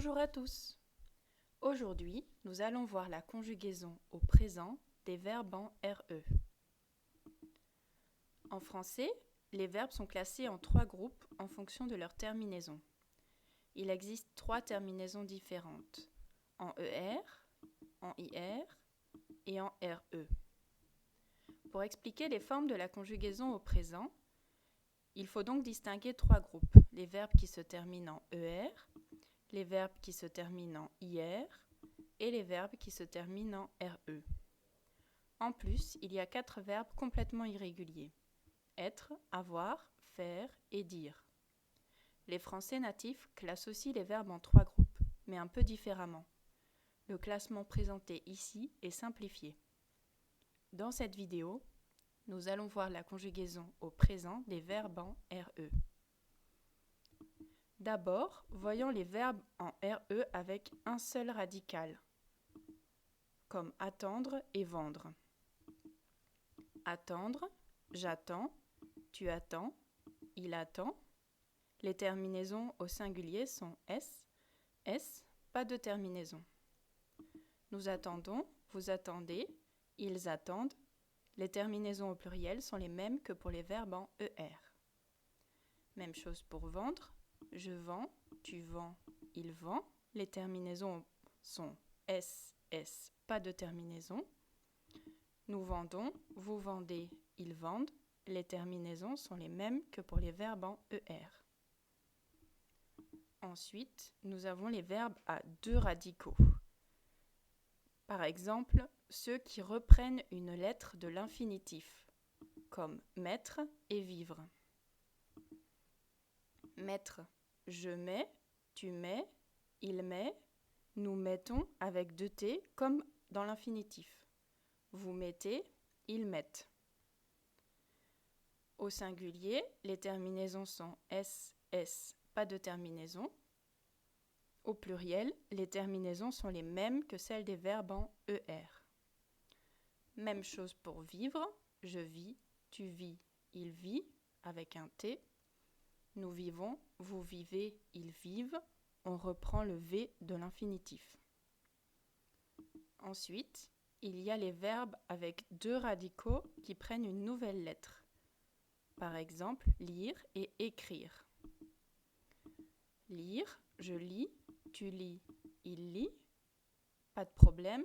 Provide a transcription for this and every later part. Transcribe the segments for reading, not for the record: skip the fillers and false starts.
Bonjour à tous. Aujourd'hui, nous allons voir la conjugaison au présent des verbes en RE. En français, les verbes sont classés en 3 groupes en fonction de leur terminaison. Il existe 3 terminaisons différentes, en ER, en IR et en RE. Pour expliquer les formes de la conjugaison au présent, il faut donc distinguer 3 groupes, les verbes qui se terminent en ER, les verbes qui se terminent en IR et les verbes qui se terminent en RE. En plus, il y a 4 verbes complètement irréguliers. Être, avoir, faire et dire. Les Français natifs classent aussi les verbes en 3 groupes, mais un peu différemment. Le classement présenté ici est simplifié. Dans cette vidéo, nous allons voir la conjugaison au présent des verbes en RE. D'abord, voyons les verbes en RE avec un seul radical, comme attendre et vendre. Attendre, j'attends, tu attends, il attend. Les terminaisons au singulier sont S, S, pas de terminaison. Nous attendons, vous attendez, ils attendent. Les terminaisons au pluriel sont les mêmes que pour les verbes en ER. Même chose pour vendre, je vends, tu vends, il vend. Les terminaisons sont S, S, pas de terminaison. Nous vendons, vous vendez, ils vendent. Les terminaisons sont les mêmes que pour les verbes en ER. Ensuite, nous avons les verbes à 2 radicaux. Par exemple, ceux qui reprennent une lettre de l'infinitif, comme mettre et vivre. Mettre, je mets, tu mets, il met, nous mettons avec 2 T comme dans l'infinitif. Vous mettez, ils mettent. Au singulier, les terminaisons sont S, S, pas de terminaison. Au pluriel, les terminaisons sont les mêmes que celles des verbes en ER. Même chose pour vivre, je vis, tu vis, il vit, avec un T. Nous vivons, vous vivez, ils vivent. On reprend le V de l'infinitif. Ensuite, il y a les verbes avec 2 radicaux qui prennent une nouvelle lettre. Par exemple, lire et écrire. Lire, je lis, tu lis, il lit. Pas de problème.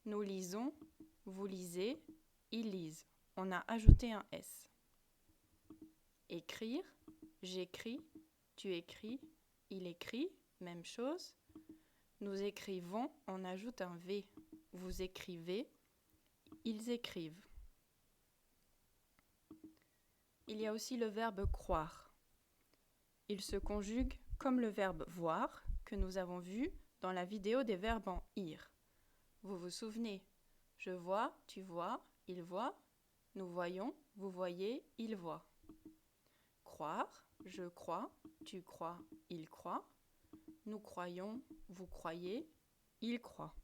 Nous lisons, vous lisez, ils lisent. On a ajouté un S. Écrire, j'écris, tu écris, il écrit. Même chose. Nous écrivons, on ajoute un V. Vous écrivez, ils écrivent. Il y a aussi le verbe croire. Il se conjugue comme le verbe voir que nous avons vu dans la vidéo des verbes en IR. Vous vous souvenez, je vois, tu vois, il voit, nous voyons, vous voyez, il voit. Croire, je crois, tu crois, il croit, nous croyons, vous croyez, il croit.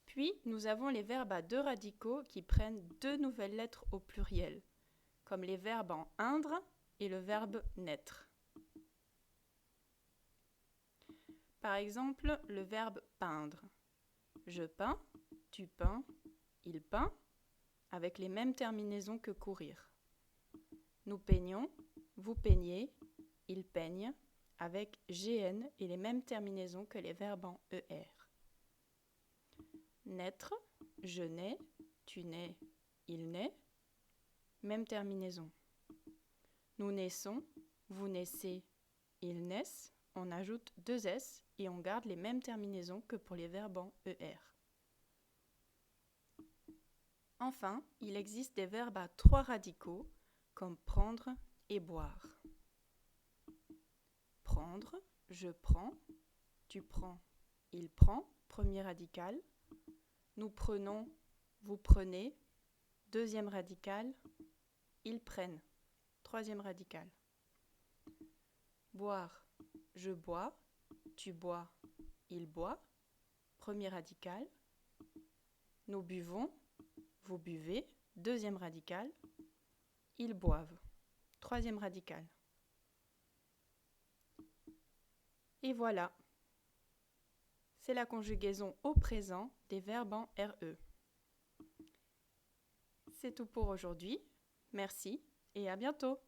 Puis, nous avons les verbes à 2 radicaux qui prennent 2 nouvelles lettres au pluriel, comme les verbes en indre et le verbe naître. Par exemple, le verbe peindre. Je peins, tu peins, il peint, avec les mêmes terminaisons que courir. Nous peignons, vous peignez, il peigne, avec GN et les mêmes terminaisons que les verbes en ER. Naître, je nais, tu nais, il naît, même terminaison. Nous naissons, vous naissez, ils naissent, on ajoute 2 S et on garde les mêmes terminaisons que pour les verbes en ER. Enfin, il existe des verbes à 3 radicaux, comme prendre et boire. Prendre, je prends, tu prends, il prend, premier radical. Nous prenons, vous prenez, deuxième radical, ils prennent, troisième radical. Boire, je bois, tu bois, il boit, premier radical. Nous buvons, vous buvez, deuxième radical. Ils boivent, troisième radical. Et voilà, c'est la conjugaison au présent des verbes en RE. C'est tout pour aujourd'hui. Merci et à bientôt.